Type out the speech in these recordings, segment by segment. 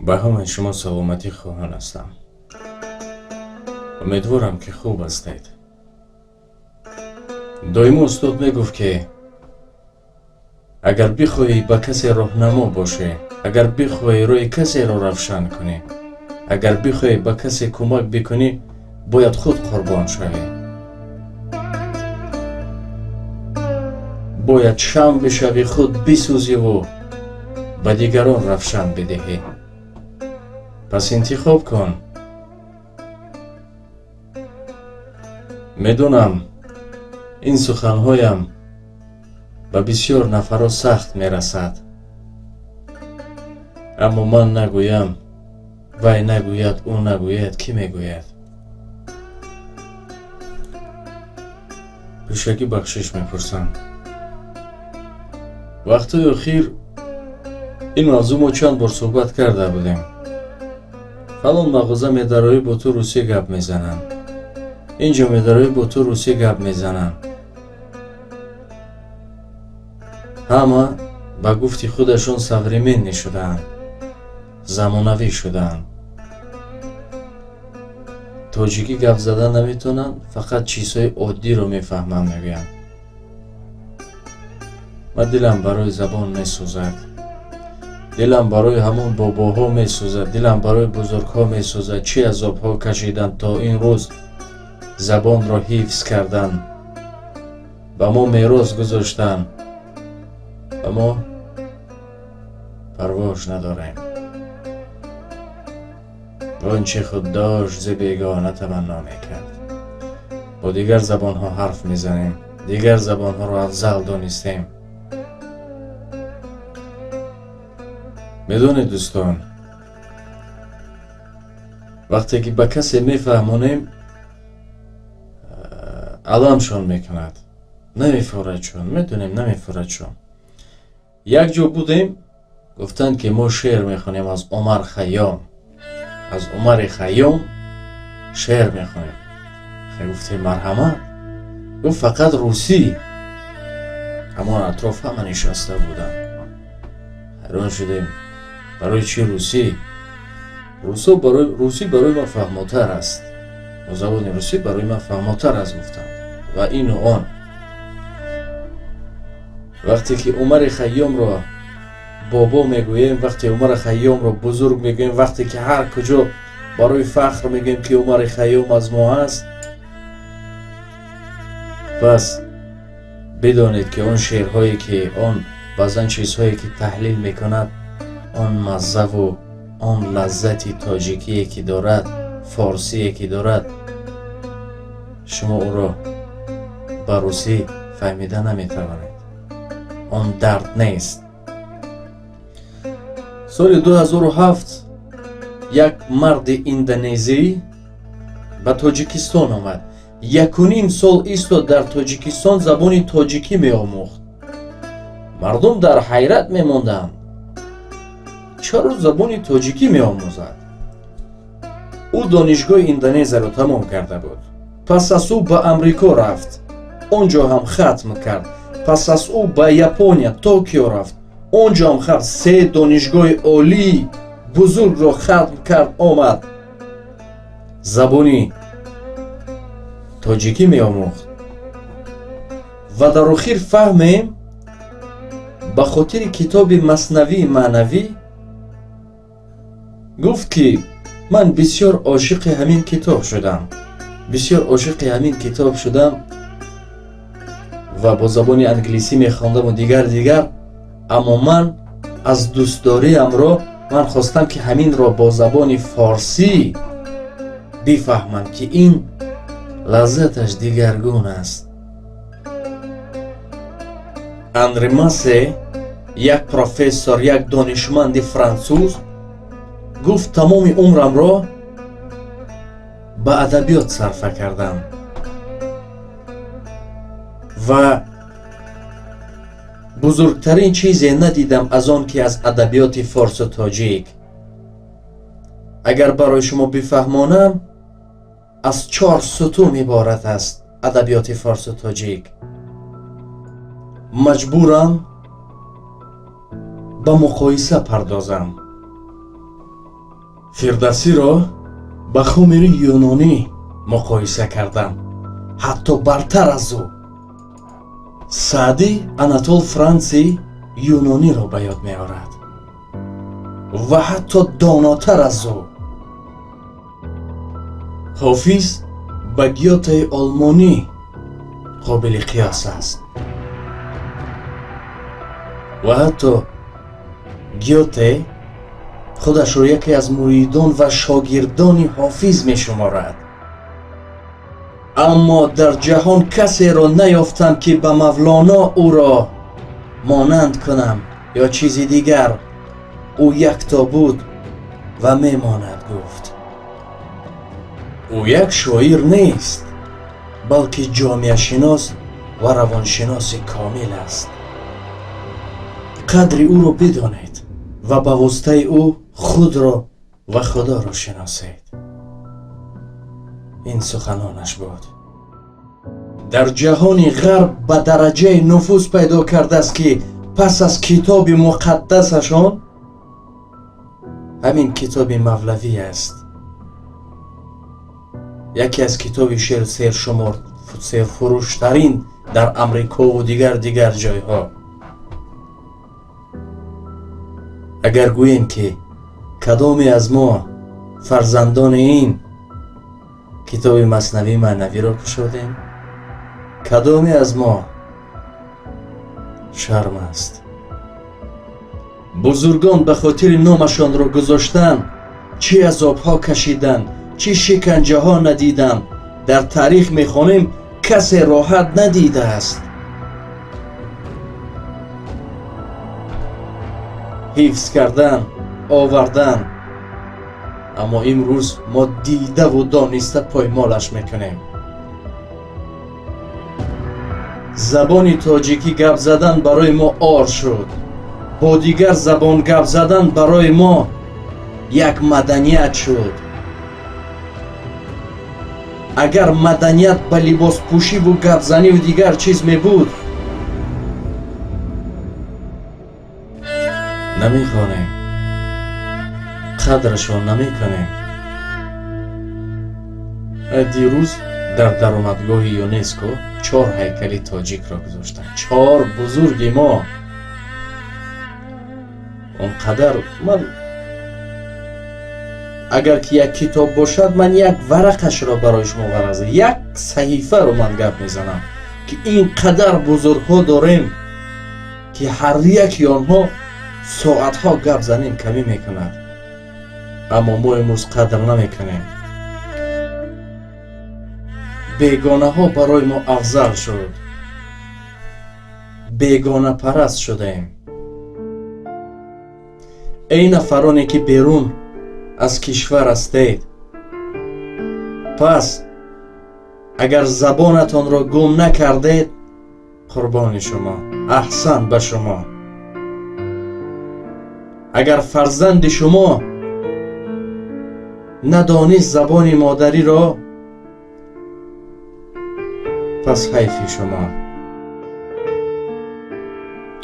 به همه شما سلامتی خواهان هستم. امیدوارم که خوب هستید. دائما استاد میگفت که اگر بخواهی به کسی راهنما باشی، اگر بخواهی روی کسی را روشن کنی، اگر بخواهی به کسی کمک بکنی، باید خود قربان شوی. باید شمع بشوی، خود بسوزی و به دیگران روشن بدهی. پس انتخاب کن. میدونم این سخنهایم به بسیار نفرها سخت میرسد، اما من نگویم، وی نگوید، او نگوید، کی میگوید؟ پیشکی بخشش میپرسم. وقتی اخیر این موضوع ما چند بار صحبت کرده بودیم. فلان مغازه میدارایی با تو روسی گپ میزنن، اینجا میدارایی با تو روسی گپ میزنن. همه با گفتی خودشون سوریمنی شدن، زمانوی شدن. تاجیکی گپ زدن نمیتونن، فقط چیزهای عادی رو میفهمن. میگن من دلم برای زبان میسوزد، دلم برای همون باباها میسوزد، دلم برای بزرگها میسوزد. چه عذابها کشیدن تا این روز زبان را حفظ کردن، به ما میراث گذاشتن، و ما پرواش نداریم. آنچه خود داشت ز بیگانه تمنا میکرد. با دیگر زبان ها حرف میزنیم، دیگر زبان ها را افضل دانستیم. میدونید دوستان، وقتی که به کسی میفهمونیم علامشون میکند، نمیفورد چون. میدونیم نمیفورد چون. یک جا بودیم، گفتن که ما شعر میخونیم از عمر خیام، از عمر خیام شعر میخونیم. گفتیم مرحمت. گفت فقط روسی. اما اطراف همه نشسته بودن. حیران شدیم برای چی روسی؟ روسی برای ما فهماتر است، زبان روسی برای من فهماتر است گفتن. و این و آن. وقتی که عمر خیام را بابا میگوییم، وقتی عمر خیام را بزرگ میگوییم، وقتی که هر کجا برای فخر میگیم که عمر خیام از ما است، پس بدانید که آن شعرهایی که آن بعضن چیزهایی که تحلیل میکند، آن مزه و آن لذتی تاجیکی که دارد، فارسی که دارد، شما او را به روسی فهمیده نمیتوانید. آن درد نیست. سال 2007 یک مرد اندونزی به تاجیکستان آمد. 1.5 سال ایستاد در تاجیکستان، زبان تاجیکی می آموخت. مردم در حیرت می ماندند چرا زبان تاجیکی می آموزد؟ او دانشگاه اندونزی را تمام کرده بود. پس از او به امریکا رفت، اونجا هم ختم کرد. پس از او به یپونیا توکیو رفت، اونجا هم خرد 3 دانشگاه عالی بزرگ را ختم کرد. آمد زبانی تاجیکی می آموخت. و در آخر فهمیم به خاطر کتاب مثنوی معنوی گفت که من بسیار عاشق همین کتاب شدم، بسیار عاشق همین کتاب شدم و با زبان انگلیسی می خواندم و دیگر. اما من از دوستداریم را من خواستم که همین را با زبان فارسی بفهمم که این لذتش دیگرگون است. اندره ماسه، یک پروفسور، یک دانشمند فرانسوز، گفت تمام عمرم را به ادبیات صرف کردم و بزرگترین چیزی ندیدم از آن که از ادبیات فارس و تاجیک. اگر برای شما بفهمانم، از 4 ستون عبارت است ادبیات فارس و تاجیک. مجبورم به مقایسه پردازم. фирдавсиро ба хомери юнонӣ муқоиса кардам, ҳатто бартар аз ӯ. саъдӣ Анатол Франси юнониро ба ёд меорад ва ҳатто донотар аз ӯ. ҳофиз ба Гётеи олмонӣ қобили қиёс аст ва ҳатто Гёте худашро яке аз муридон ва шогирдони ҳофиз мешуморад. аммо дар ҷаҳон касеро наёфтам ки ба Мавлоно ӯро монанд кунам ё чизи дигар. ӯ якто буд ва мемонад гуфт. ӯ як шоир нест, балки ҷомеашинос ва равоншиноси комил аст. қадри ӯро бидонед ва ба воситаи ӯ худро ва худоро шиносед. ин суханонаш буд. дар ҷаҳони ғарб ба дараҷаи нуфуз пайдо кардааст ки пас аз китоби муқаддасашон ҳамин китоби Мавлавӣ аст. яке аз китоби серфурӯштарин дар Амрикову дигар ҷойҳо. агар гӯем ки кадоме аз мо фарзандони ин китоби Маснавии маънавиро кушодем, кадоме аз мо шарм аст. бузургон ба хотири номашонро гузоштан чӣ азобҳо кашиданд, чӣ шиканҷаҳо надиданд. дар таърих мехонем касе роҳат надидааст. ҳифз кардан, овардан. аммо имрӯз мо дидаву дониста поймолаш мекунем. забони тоҷикӣ гап задан барои мо ор шуд. бо дигар забон гап задан барои мо як маданият шуд. агар маданият ба либоспӯшиву гапзаниву дигар чиз мебуд, намехонем, қадрашро намекунем. дирӯз дар даромадгоҳи ЮНЕСКО 4 ҳайкали тоҷикро гузоштанд. 4 бузурги мо. он қадар ман агар ки як китоб бошад, ман як варақашро барои шумо варақза, як саҳифаро ман гап мезанам ки ин қадар бузургҳо дорем ки ҳар яки онҳо соатҳо гап занем камӣ мекунад. аммо мо имрӯз қадр намекунем. бегонаҳо барои мо афзал шуд. бегонапараст шудем. эй нафароне ки берун аз кишвар ҳастед, пас агар забонатонро гум накардед, қурбони шумо, аҳсан ба шумо. агар фарзанди шумо надонист забони модариро, пас ҳайфи шумо.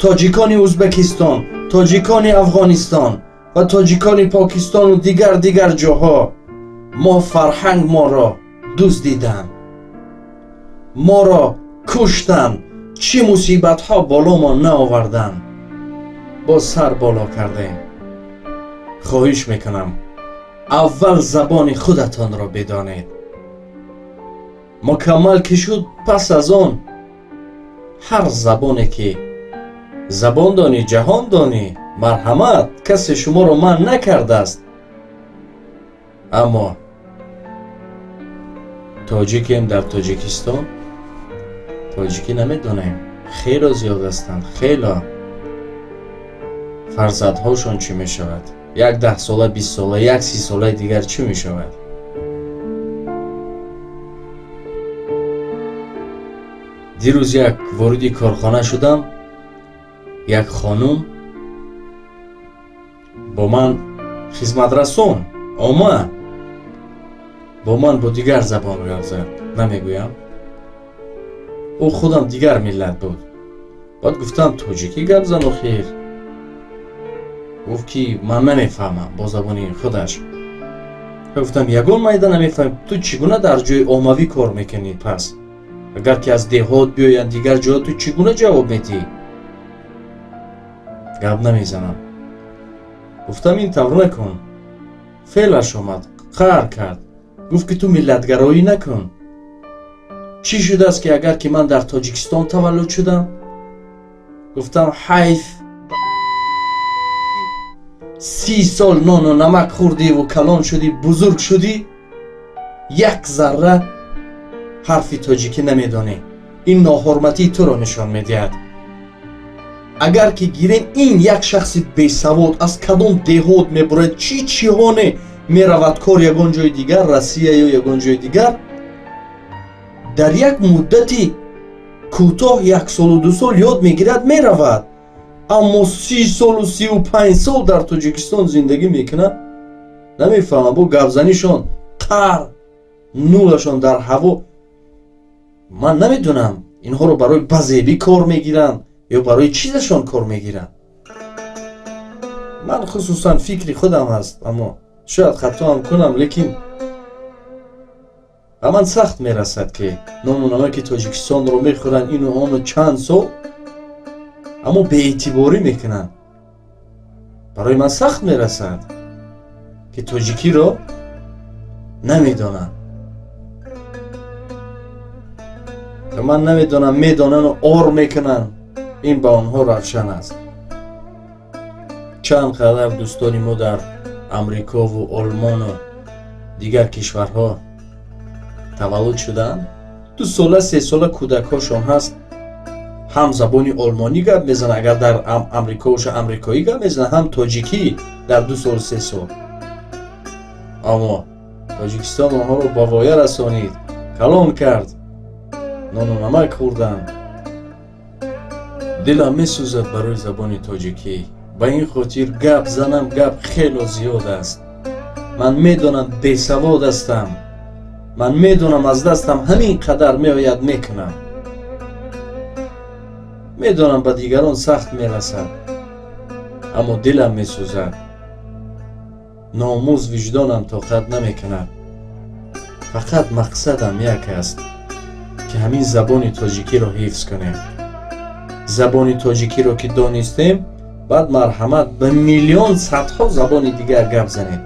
тоҷикони ӯзбекистон, тоҷикони афғонистон ва тоҷикони покистону дигар ҷоҳо, мо фарҳанг моро дуздиданд, моро куштанд, чӣ мусибатҳо боломон наоварданд. боз сар боло кардем. хоҳиш мекунам, аввал забони худатонро бидонед. мукаммал ки шуд, пас аз он ҳар забоне ки забон донӣ, ҷаҳон донӣ, марҳамат, касе шуморо манъ накардааст. аммо тоҷикем дар Тоҷикистон, тоҷикӣ намедонем. хело зиёд ҳастанд, хело. фарзандҳошон чӣ мешавад? як 10 сола, 20 сола, як 30 солаи дигар чӣ мешавад? дирӯз як вориди корхона шудам. як хонум бо ман хизматрасон омад, бо ман бо дигар забон гап зад, намегӯям. ӯ худам дигар миллат буд. баъд гуфтам тоҷикӣ гап зан охир. гуфт ки ман намефаҳмам бо забони худаш. گفتم یگان майда намефаҳмем ту чӣ гуна дар ҷои оммавӣ кор мекунӣ? пас агар ки аз деҳот биёянд дигар ҷоҳо ту чӣ гуна ҷавоб медиҳӣ? гап намезанам. гуфтам ин тавр накун. феълаш омад, қаҳр кард. гуфт ки ту миллатгароӣ накун. чӣ шудааст ки агар ки ман дар тоҷикистон таваллуд шудам? гуфтам ҳайф 30 сол нону намак хӯрдиву калон шудӣ, бузург шудӣ, як зарра ҳарфи тоҷикӣ намедонӣ. ин ноҳурматии туро нишон медиҳад. агар ки гирем ин як шахси бесавод аз кадом деҳот мебурад, чӣ ҷиҳоне меравад кор ягон ҷои дигар, Россия ё ягон ҷои дигар, дар як муддати кӯтоҳ 1 солу 2 сол ёд мегирад, меравад. аммо 30 солу 35 сол дар Тоҷикистон зиндагӣ мекунад. намефаҳмам бо гапзанишон қар нулашон дар ҳаво. ман намедонам инҳоро барои базебӣ кор мегиранд ё барои чизашон кор мегиранд. ман хусусан фикри худам аст, аммо шояд хатоам кунам, лекин ба ман сахт мерасад ки нону намаки Тоҷикистонро мехӯранд ину ону чанд сол, аммо беэътиборӣ мекунанд. барои ман сахт мерасад ки тоҷикиро намедонанд. ман намедонам медонану ор мекунанд. ин ба онҳо равшан аст. чанд қадар дӯстони мо дар амрикову олмону дигар кишварҳо таваллуд шуданд. 2 сола 3 сола кӯдакҳошон ҳаст, ҳам забони олмонӣ гап мезанад, агар дар амрикоша амрикоӣ гап мезанад, ҳам тоҷикӣ дар 2 сол 3 сол. аммо Тоҷикистон онҳоро ба воя расонид, калон кард, нону намак хӯрданд. дилам месӯзад барои забони тоҷикӣ. ба ин хотир гап занам, гап хело зиёд аст. ман медонам бесавод ҳастам. ман медонам аз дастам ҳамин қадар меояд мекунам. медонам ба дигарон сахт мерасад, аммо дилам месӯзад. номуз виҷдонам тоқат намекунад. фақат мақсадам як аст ки ҳамин забони тоҷикиро ҳифз кунем. забони тоҷикиро ки донистем, баъд марҳамат ба миллион садҳо забони дигар гап занем.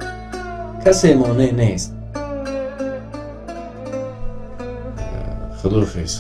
касе монеъ нест. худоҳофиз.